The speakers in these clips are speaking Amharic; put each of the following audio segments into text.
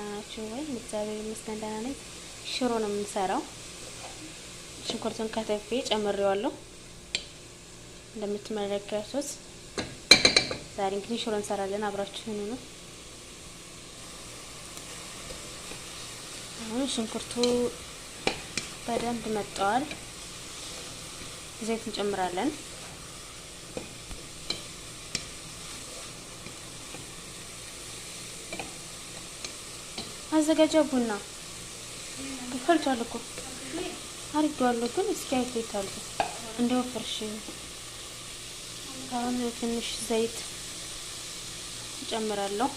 ናችሁ ወይ? እግዚአብሔር ይመስገን ደህና ነኝ። ሽሮ ነው የምንሰራው። ሽንኩርቱን ከተፌ ጨምሬዋለሁ እንደምትመለከቱት። ዛሬ እንግዲህ ሽሮ እንሰራለን። አብራችሁን ነው። አሁን ሽንኩርቱ በደንብ መጥቷል። ዘይት እንጨምራለን። አዘጋጃ ቡና ፈልቷል እኮ አርጌዋለሁ፣ ግን እስኪ አይተይታል እንደወፍርሽ። አሁን ትንሽ ዘይት እጨምራለሁ።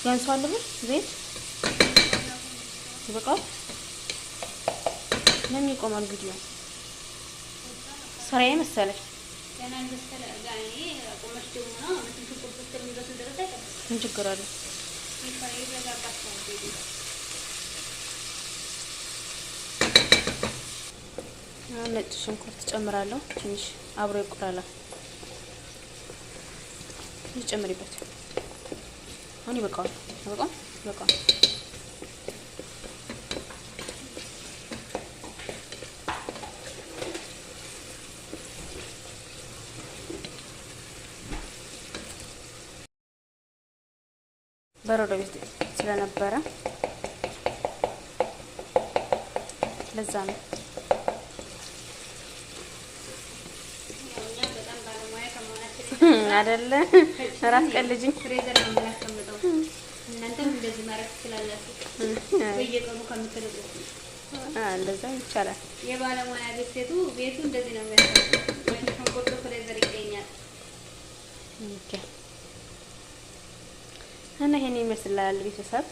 ያንሷል ብር ዘይት ይበቃል። ለምን ይቆማል ቪዲዮ? ስራዬ መሰለኝ። ምን ችግር አለው? ነጭ ሽንኩርት ጨምራለሁ። ትንሽ አብሮ ይቆላል። ይጨምሪበት። አሁን ይበቃዋል። ይበቃል። በረዶ ቤት ስለነበረ ለዛ ነው። አይደለ ራስ ቀልጅኝ ፍሬዘር ነው የምናስቀምጠው። እናንተም እንደዚህ ማድረግ ትችላላችሁ በየቀኑ ከምትልቁ። እንደዛ ይቻላል። የባለሙያ ቤቱ እንደዚህ ነው የሚያስቀምጠው። ሽንኩርቱ ፍሬዘር ይገኛል። ኦኬ። እና ይሄን ይመስላል ቤተሰብ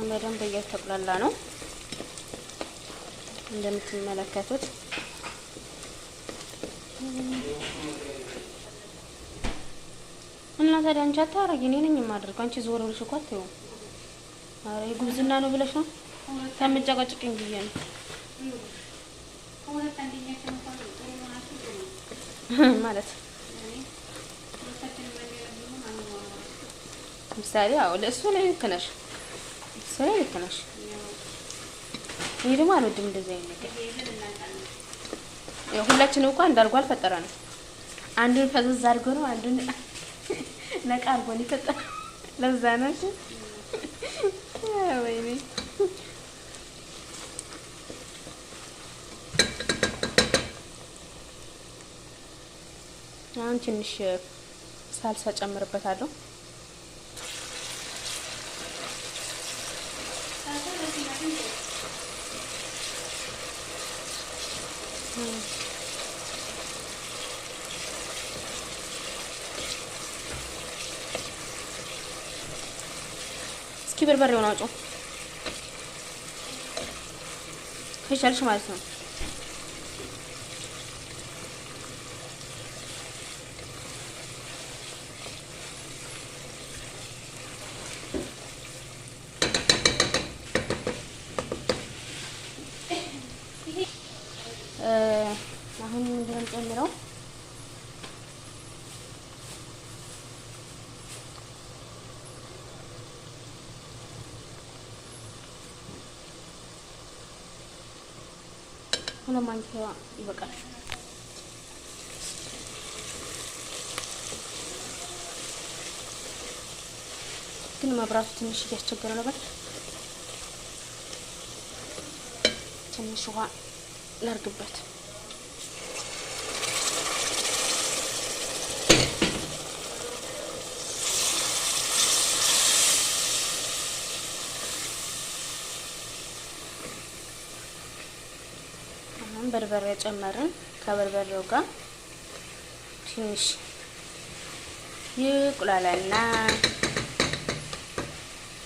በደንብ እየተቆላላ ነው እንደምትመለከቱት። እና ታዲያ አንቺ አታረጊ፣ እኔ ነኝ የማደርገው። አንቺ ዞር ብለሽ እኮ አትይው። ኧረ የጉብዝና ነው ብለሽ ነው ከምጨቀጭቅኝ ብዬ ነው ማለት ምሳሌ። አዎ ለእሱ ላይ ልክ ነሽ፣ እኔ ደግሞ አልወድም እንደዚህ አይነት ነገር። ያው ሁላችንም እንኳን እንዳርጎ አልፈጠረንም። አንዱን ፈዘዝ አድርጎ ነው አንዱን ነቃ አድርጎ ነው የፈጠረው። ለዛ ነው እሺ። ወይኔ አሁን ትንሽ ሳልሳ ጨምርበታለሁ። እስኪ በርበሬውን አውጪው ከቻልሽ ማለት ነው። አሁን ምንድን ነው የምጨምረው? ሁለት ማንኪያ ይበቃል። ግን መብራቱ ትንሽ እያስቸገረ ነበር። ትንሽ ውሃ ላርግበት። በርበሬ ጨመርን። ከበርበሬው ጋር ትንሽ ይቁላላና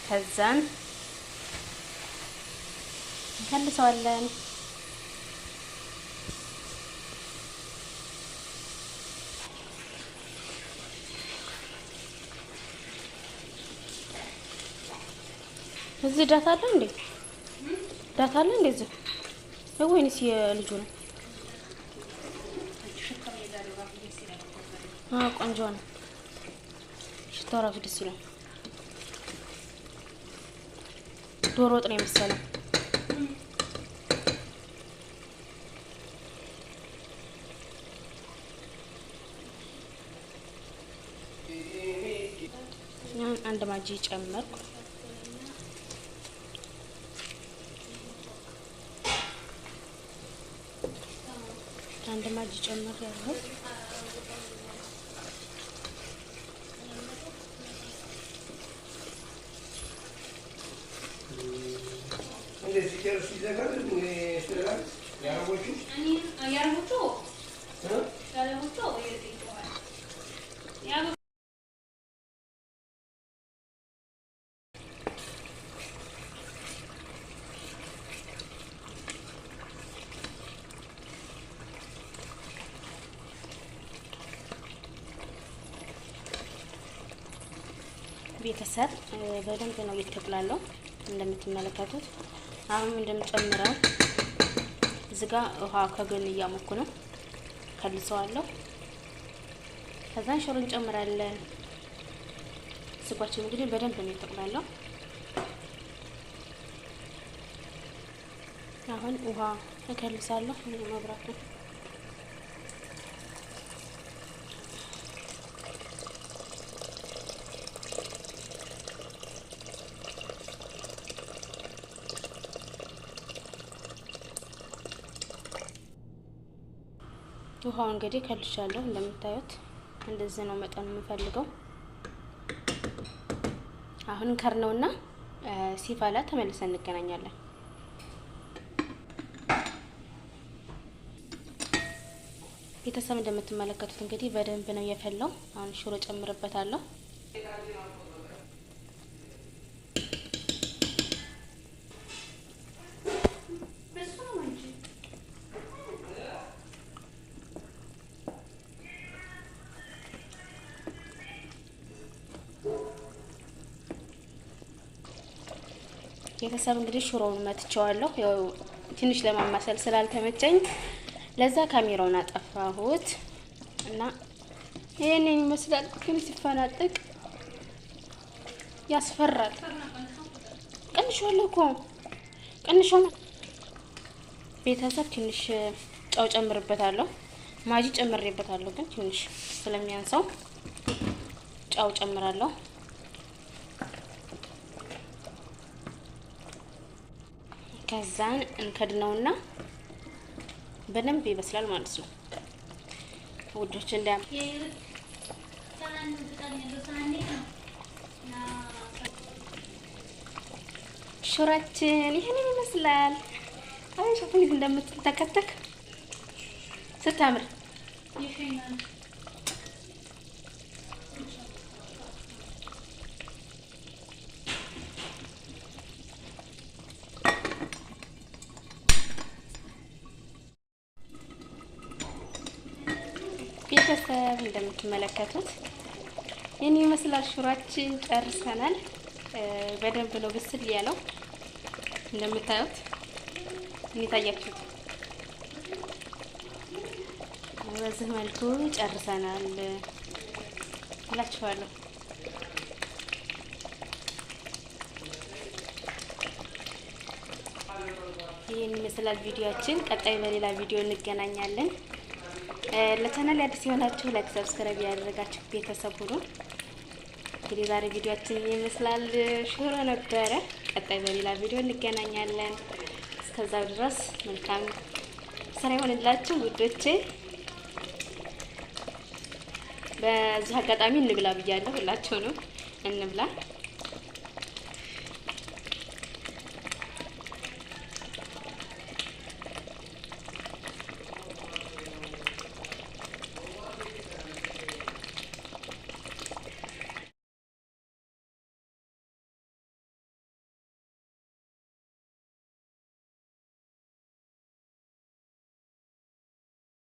ከዛን እንከልሰዋለን። እዚህ ዳታ አለ እንዴ? ዳታ አለ እንዴ እዚህ? ወይንስ የልጁ ነው? ቆንጆ ነው። ሽታው ራሱ ደስ ይላል። ዶሮ ወጥ ነው የመሰለው። አንድ ማጂ ጨመርኩ። አንድ ማጂ ጨመር ያለው እንደዚህ ጨርስ ይዘጋል። ስለላል ያረቦቹ ቤተሰብ በደንብ ነው እየተቆላለው እንደምትመለከቱት። አሁን እንደምጨምረው እዚህ ጋር ውሃ ከጎን እያሞኩ ነው። ከልሰዋለሁ። ከዛን ሽሮ እንጨምራለን። ስጓችን እንግዲህ በደንብ ነው እየተቆላለው። አሁን ውሃ እከልሳለሁ። መብራቱ ውሃው እንግዲህ ከልሻለሁ። እንደምታዩት እንደዚህ ነው መጠኑ የምፈልገው። አሁን ከርነውና ሲፈላ ተመልሰን እንገናኛለን። ቤተሰብ እንደምትመለከቱት እንግዲህ በደንብ ነው የፈላው። አሁን ሽሮ ጨምርበታለሁ። ቤተሰብ እንግዲህ ሽሮውን መትቸዋለሁ። ያው ትንሽ ለማማሰል ስላልተመቸኝ ለዛ ካሜራውን አጠፋሁት እና ይሄንን ይመስላል። ግን ሲፈናጥቅ ያስፈራል። ቀንሻለሁ እኮ ቀንሻለሁ። ቤተሰብ ትንሽ ጨው ጨምርበታለሁ። ማጂ ጨምሬበታለሁ፣ ግን ትንሽ ስለሚያንሰው ጨው ጨምራለሁ። ከዛን እንከድነውና በደንብ ይበስላል ማለት ነው ውዶች። ሽሮአችን ይሄንን ይመስላል። አይ ሸፍን እንደምትተከተክ ስታምር ቤተሰብ እንደምትመለከቱት ይሄን ይመስላል። ሽሮአችን ጨርሰናል። በደንብ ነው ብስል ያለው እንደምታዩት። እንታያችሁት በዚህ መልኩ ጨርሰናል እላችኋለሁ። ይሄን ይመስላል ቪዲዮአችን። ቀጣይ በሌላ ቪዲዮ እንገናኛለን። ለቻናል አዲስ የሆናችሁ ላይክ፣ ሰብስክራይብ ያደረጋችሁ ቤተሰብ ሁኑ። እንግዲህ ዛሬ ቪዲዮአችን ይመስላል ሽሮ ነበረ። ቀጣይ በሌላ ቪዲዮ እንገናኛለን። እስከዛው ድረስ መልካም ስራ ይሆንላችሁ ውዶቼ። በዚህ አጋጣሚ እንብላ ብያለሁ። ሁላችሁንም እንብላ።